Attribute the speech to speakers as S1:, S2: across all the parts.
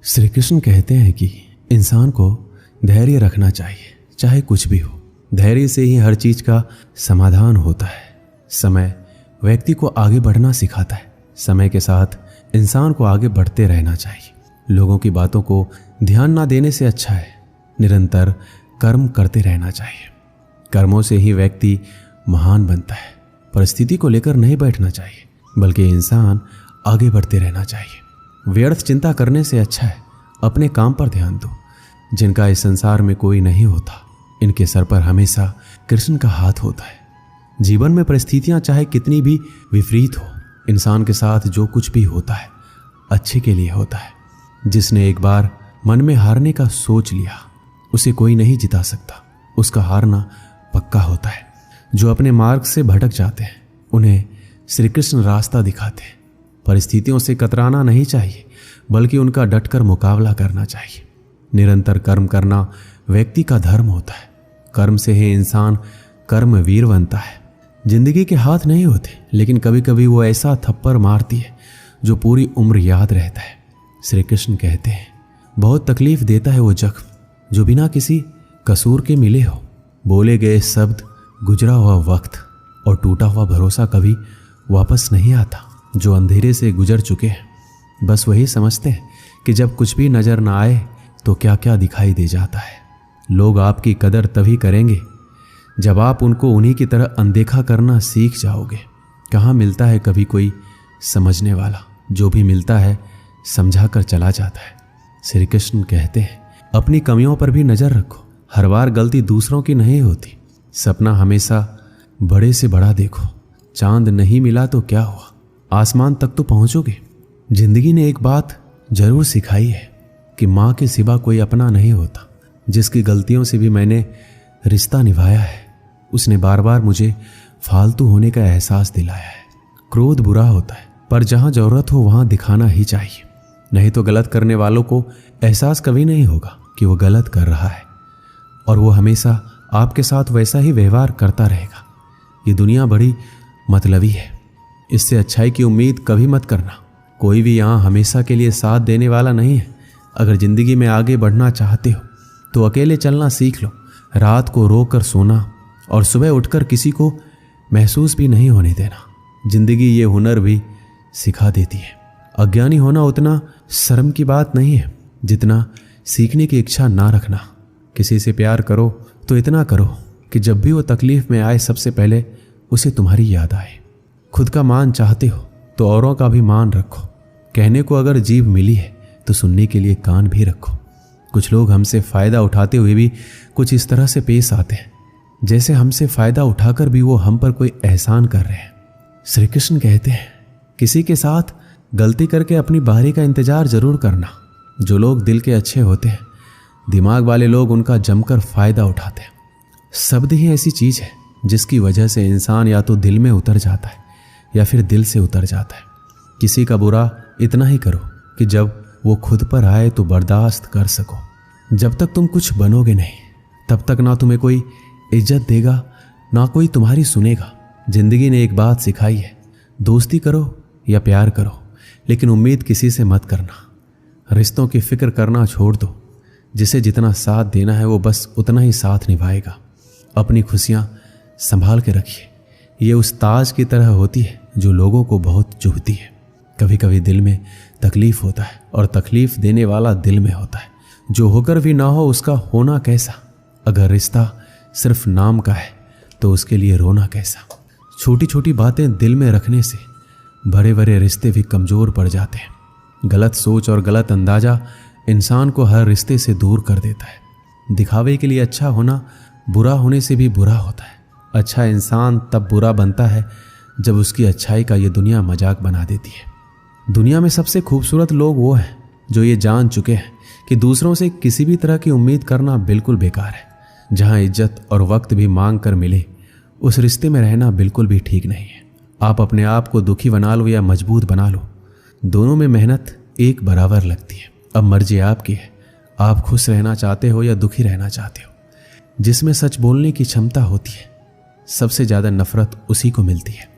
S1: श्री कृष्ण कहते हैं कि इंसान को धैर्य रखना चाहिए, चाहे कुछ भी हो। धैर्य से ही हर चीज का समाधान होता है। समय व्यक्ति को आगे बढ़ना सिखाता है। समय के साथ इंसान को आगे बढ़ते रहना चाहिए। लोगों की बातों को ध्यान ना देने से अच्छा है निरंतर कर्म करते रहना चाहिए। कर्मों से ही व्यक्ति महान बनता है। परिस्थिति को लेकर नहीं बैठना चाहिए, बल्कि इंसान आगे बढ़ते रहना चाहिए। व्यर्थ चिंता करने से अच्छा है अपने काम पर ध्यान दो। जिनका इस संसार में कोई नहीं होता, इनके सर पर हमेशा कृष्ण का हाथ होता है। जीवन में परिस्थितियां चाहे कितनी भी विपरीत हो, इंसान के साथ जो कुछ भी होता है अच्छे के लिए होता है। जिसने एक बार मन में हारने का सोच लिया, उसे कोई नहीं जिता सकता। उसका हारना पक्का होता है। जो अपने मार्ग से भटक जाते हैं, उन्हें श्री कृष्ण रास्ता दिखाते हैं। परिस्थितियों से कतराना नहीं चाहिए, बल्कि उनका डटकर मुकाबला करना चाहिए। निरंतर कर्म करना व्यक्ति का धर्म होता है। कर्म से ही इंसान कर्मवीर बनता है। जिंदगी के हाथ नहीं होते, लेकिन कभी कभी वो ऐसा थप्पड़ मारती है जो पूरी उम्र याद रहता है। श्री कृष्ण कहते हैं, बहुत तकलीफ देता है वो जख्म जो बिना किसी कसूर के मिले हो। बोले गए शब्द, गुजरा हुआ वक्त और टूटा हुआ भरोसा कभी वापस नहीं आता। जो अंधेरे से गुजर चुके हैं बस वही समझते हैं कि जब कुछ भी नजर ना आए तो क्या क्या दिखाई दे जाता है। लोग आपकी कदर तभी करेंगे जब आप उनको उन्हीं की तरह अनदेखा करना सीख जाओगे। कहाँ मिलता है कभी कोई समझने वाला, जो भी मिलता है समझा कर चला जाता है। श्री कृष्ण कहते हैं, अपनी कमियों पर भी नजर रखो। हर बार गलती दूसरों की नहीं होती। सपना हमेशा बड़े से बड़ा देखो। चांद नहीं मिला तो क्या हुआ, आसमान तक तो पहुंचोगे। जिंदगी ने एक बात जरूर सिखाई है कि माँ के सिवा कोई अपना नहीं होता। जिसकी गलतियों से भी मैंने रिश्ता निभाया है, उसने बार बार मुझे फालतू होने का एहसास दिलाया है। क्रोध बुरा होता है, पर जहाँ जरूरत हो वहाँ दिखाना ही चाहिए। नहीं तो गलत करने वालों को एहसास कभी नहीं होगा कि वो गलत कर रहा है, और वो हमेशा आपके साथ वैसा ही व्यवहार करता रहेगा। ये दुनिया बड़ी मतलबी है, इससे अच्छाई की उम्मीद कभी मत करना। कोई भी यहाँ हमेशा के लिए साथ देने वाला नहीं है। अगर जिंदगी में आगे बढ़ना चाहते हो तो अकेले चलना सीख लो। रात को रो कर सोना और सुबह उठकर किसी को महसूस भी नहीं होने देना। जिंदगी ये हुनर भी सिखा देती है। अज्ञानी होना उतना शर्म की बात नहीं है जितना सीखने की इच्छा ना रखना। किसी से प्यार करो तो इतना करो कि जब भी वो तकलीफ में आए सबसे पहले उसे तुम्हारी याद आए। खुद का मान चाहते हो तो औरों का भी मान रखो। कहने को अगर जीभ मिली है तो सुनने के लिए कान भी रखो। कुछ लोग हमसे फायदा उठाते हुए भी कुछ इस तरह से पेश आते हैं जैसे हमसे फायदा उठाकर भी वो हम पर कोई एहसान कर रहे हैं। श्री कृष्ण कहते हैं, किसी के साथ गलती करके अपनी बारी का इंतजार जरूर करना। जो लोग दिल के अच्छे होते हैं, दिमाग वाले लोग उनका जमकर फायदा उठाते हैं। शब्द ही ऐसी चीज है जिसकी वजह से इंसान या तो दिल में उतर जाता है या फिर दिल से उतर जाता है। किसी का बुरा इतना ही करो कि जब वो खुद पर आए तो बर्दाश्त कर सको। जब तक तुम कुछ बनोगे नहीं, तब तक ना तुम्हें कोई इज्जत देगा, ना कोई तुम्हारी सुनेगा। जिंदगी ने एक बात सिखाई है, दोस्ती करो या प्यार करो, लेकिन उम्मीद किसी से मत करना। रिश्तों की फिक्र करना छोड़ दो। जिसे जितना साथ देना है वो बस उतना ही साथ निभाएगा। अपनी खुशियाँ संभाल के रखिए। ये उस ताज की तरह होती है जो लोगों को बहुत चुभती है। कभी कभी दिल में तकलीफ होता है और तकलीफ देने वाला दिल में होता है। जो होकर भी ना हो उसका होना कैसा। अगर रिश्ता सिर्फ नाम का है तो उसके लिए रोना कैसा। छोटी छोटी बातें दिल में रखने से बड़े बड़े रिश्ते भी कमजोर पड़ जाते हैं। गलत सोच और गलत अंदाजा इंसान को हर रिश्ते से दूर कर देता है। दिखावे के लिए अच्छा होना बुरा होने से भी बुरा होता है। अच्छा इंसान तब बुरा बनता है जब उसकी अच्छाई का ये दुनिया मजाक बना देती है। दुनिया में सबसे खूबसूरत लोग वो हैं जो ये जान चुके हैं कि दूसरों से किसी भी तरह की उम्मीद करना बिल्कुल बेकार है। जहां इज्जत और वक्त भी मांग कर मिले, उस रिश्ते में रहना बिल्कुल भी ठीक नहीं है। आप अपने आप को दुखी बना लो या मजबूत बना लो, दोनों में मेहनत एक बराबर लगती है। अब मर्जी आपकी है, आप खुश रहना चाहते हो या दुखी रहना चाहते हो। जिसमें सच बोलने की क्षमता होती है, सबसे ज़्यादा नफरत उसी को मिलती है।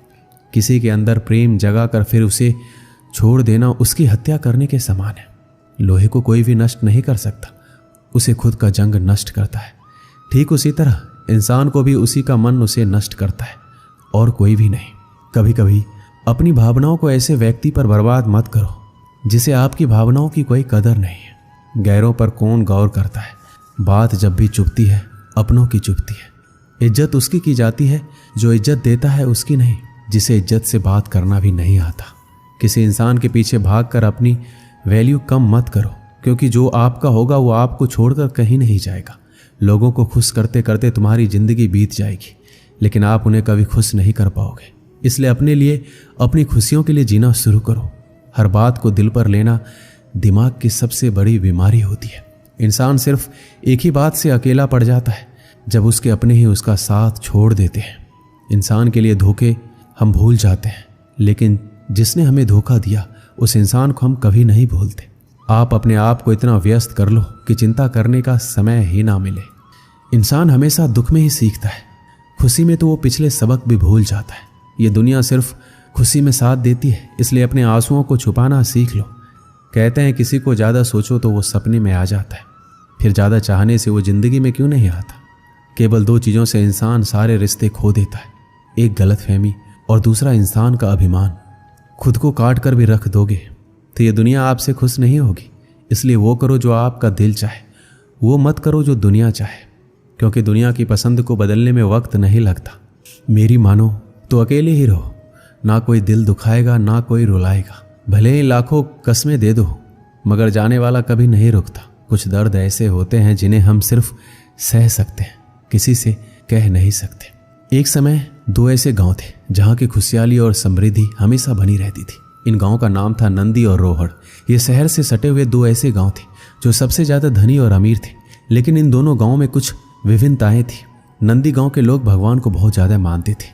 S1: किसी के अंदर प्रेम जगा कर फिर उसे छोड़ देना उसकी हत्या करने के समान है। लोहे को कोई भी नष्ट नहीं कर सकता, उसे खुद का जंग नष्ट करता है। ठीक उसी तरह इंसान को भी उसी का मन उसे नष्ट करता है और कोई भी नहीं। कभी कभी अपनी भावनाओं को ऐसे व्यक्ति पर बर्बाद मत करो जिसे आपकी भावनाओं की कोई कदर नहीं है। गैरों पर कौन गौर करता है, बात जब भी चुभती है अपनों की चुभती है। इज्जत उसकी की जाती है जो इज्जत देता है, उसकी नहीं जिसे इज्जत से बात करना भी नहीं आता। किसी इंसान के पीछे भागकर अपनी वैल्यू कम मत करो, क्योंकि जो आपका होगा वो आपको छोड़कर कहीं नहीं जाएगा। लोगों को खुश करते करते तुम्हारी जिंदगी बीत जाएगी, लेकिन आप उन्हें कभी खुश नहीं कर पाओगे। इसलिए अपने लिए, अपनी खुशियों के लिए जीना शुरू करो। हर बात को दिल पर लेना दिमाग की सबसे बड़ी बीमारी होती है। इंसान सिर्फ एक ही बात से अकेला पड़ जाता है, जब उसके अपने ही उसका साथ छोड़ देते हैं। इंसान के लिए धोखे हम भूल जाते हैं, लेकिन जिसने हमें धोखा दिया उस इंसान को हम कभी नहीं भूलते। आप अपने आप को इतना व्यस्त कर लो कि चिंता करने का समय ही ना मिले। इंसान हमेशा दुख में ही सीखता है, खुशी में तो वो पिछले सबक भी भूल जाता है। ये दुनिया सिर्फ खुशी में साथ देती है, इसलिए अपने आंसुओं को छुपाना सीख लो। कहते हैं किसी को ज़्यादा सोचो तो वो सपने में आ जाता है, फिर ज़्यादा चाहने से वो ज़िंदगी में क्यों नहीं आता। केवल दो चीज़ों से इंसान सारे रिश्ते खो देता है, एक गलतफहमी और दूसरा इंसान का अभिमान। खुद को काट कर भी रख दोगे तो ये दुनिया आपसे खुश नहीं होगी। इसलिए वो करो जो आपका दिल चाहे, वो मत करो जो दुनिया चाहे, क्योंकि दुनिया की पसंद को बदलने में वक्त नहीं लगता। मेरी मानो तो अकेले ही रहो, ना कोई दिल दुखाएगा ना कोई रुलाएगा। भले ही लाखों कस्में दे दो, मगर जाने वाला कभी नहीं रुकता। कुछ दर्द ऐसे होते हैं जिन्हें हम सिर्फ सह सकते हैं, किसी से कह नहीं सकते। एक समय दो ऐसे गांव थे जहां की खुशहाली और समृद्धि हमेशा बनी रहती थी। इन गांवों का नाम था नंदी और रोहड़। ये शहर से सटे हुए दो ऐसे गांव थे जो सबसे ज़्यादा धनी और अमीर थे, लेकिन इन दोनों गांवों में कुछ विभिन्नताएं थी। नंदी गांव के लोग भगवान को बहुत ज़्यादा मानते थे,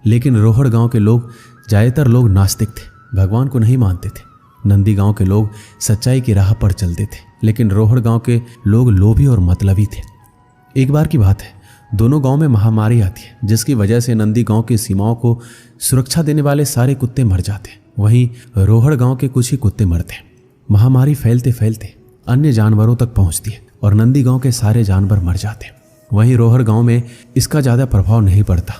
S1: लेकिन रोहड़ गांव के लोग ज़्यादातर लोग नास्तिक थे, भगवान को नहीं मानते थे। नंदी गांव के लोग सच्चाई की राह पर चलते थे, लेकिन रोहड़ गांव के लोग लोभी और मतलबी थे। एक बार की बात है, दोनों गांव में महामारी आती है, जिसकी वजह से नंदी गांव की सीमाओं को सुरक्षा देने वाले सारे कुत्ते मर जाते हैं, वहीं रोहड़ गांव के कुछ ही कुत्ते मरते हैं। महामारी फैलते फैलते अन्य जानवरों तक पहुंचती है और नंदी गांव के सारे जानवर मर जाते हैं। वहीं रोहड़ गांव में इसका ज़्यादा प्रभाव नहीं पड़ता।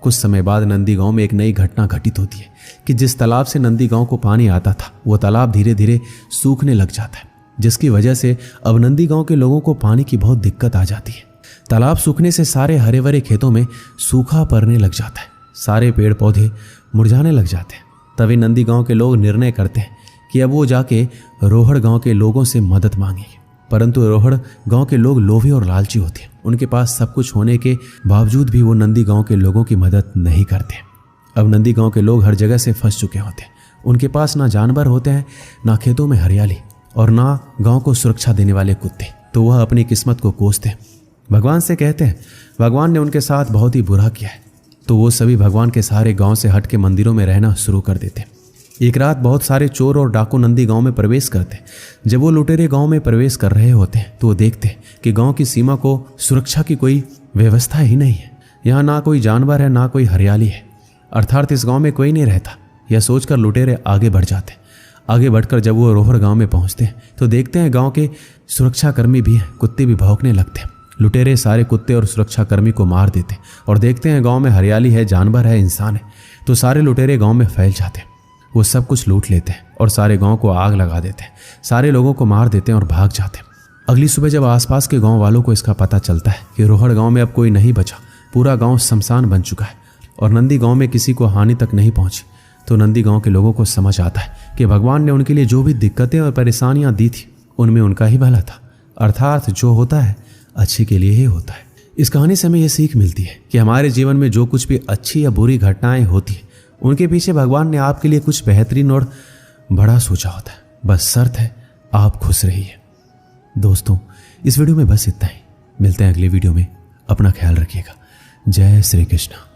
S1: कुछ समय बाद नंदी गांव में एक नई घटना घटित होती है कि जिस तालाब से नंदी गांव को पानी आता था, वो तालाब धीरे धीरे सूखने लग जाता है, जिसकी वजह से अब नंदी गांव के लोगों को पानी की बहुत दिक्कत आ जाती है। तालाब सूखने से सारे हरे भरे खेतों में सूखा पड़ने लग जाता है, सारे पेड़ पौधे मुरझाने लग जाते हैं। तभी नंदी गांव के लोग निर्णय करते हैं कि अब वो जाके रोहड़ गांव के लोगों से मदद मांगेंगे। परंतु रोहड़ गांव के लोग लोभी और लालची होते हैं। उनके पास सब कुछ होने के बावजूद भी वो नंदी गांव के लोगों की मदद नहीं करते। अब नंदी गांव के लोग हर जगह से फंस चुके होते हैं। उनके पास ना जानवर होते हैं, ना खेतों में हरियाली और ना गांव को सुरक्षा देने वाले कुत्ते। तो वह अपनी किस्मत को कोसते हैं, भगवान से कहते हैं भगवान ने उनके साथ बहुत ही बुरा किया है। तो वो सभी भगवान के सहारे गांव से हट के मंदिरों में रहना शुरू कर देते हैं। एक रात बहुत सारे चोर और डाकू नंदी गांव में प्रवेश करते हैं। जब वो लुटेरे गांव में प्रवेश कर रहे होते हैं तो वो देखते हैं कि गांव की सीमा को सुरक्षा की कोई व्यवस्था ही नहीं है। यहाँ ना कोई जानवर है, ना कोई हरियाली है, अर्थात इस गांव में कोई नहीं रहता। यह सोचकर लुटेरे आगे बढ़ जाते हैं। आगे बढ़कर जब वो रोहड़ गांव में पहुंचते हैं तो देखते हैं गांव के सुरक्षाकर्मी भी हैं, कुत्ते भी भौंकने लगते हैं। लुटेरे सारे कुत्ते और सुरक्षाकर्मी को मार देते हैं और देखते हैं गांव में हरियाली है, जानवर है, इंसान है। तो सारे लुटेरे गांव में फैल जाते हैं। वो सब कुछ लूट लेते हैं और सारे गांव को आग लगा देते हैं, सारे लोगों को मार देते हैं और भाग जाते हैं। अगली सुबह जब आसपास के गांव वालों को इसका पता चलता है कि रोहड़ गांव में अब कोई नहीं बचा, पूरा गांव शमशान बन चुका है और नंदी गांव में किसी को हानि तक नहीं पहुंची, तो नंदी गांव के लोगों को समझ आता है कि भगवान ने उनके लिए जो भी दिक्कतें और परेशानियां दी थी उनमें उनका ही भला था। अर्थात जो होता है अच्छे के लिए ही होता है। इस कहानी से हमें यह सीख मिलती है कि हमारे जीवन में जो कुछ भी अच्छी या बुरी घटनाएं होती है उनके पीछे भगवान ने आपके लिए कुछ बेहतरीन और बड़ा सोचा होता है। बस शर्त है आप खुश रहिए। दोस्तों, इस वीडियो में बस इतना ही। मिलते हैं अगले वीडियो में। अपना ख्याल रखिएगा। जय श्री कृष्ण।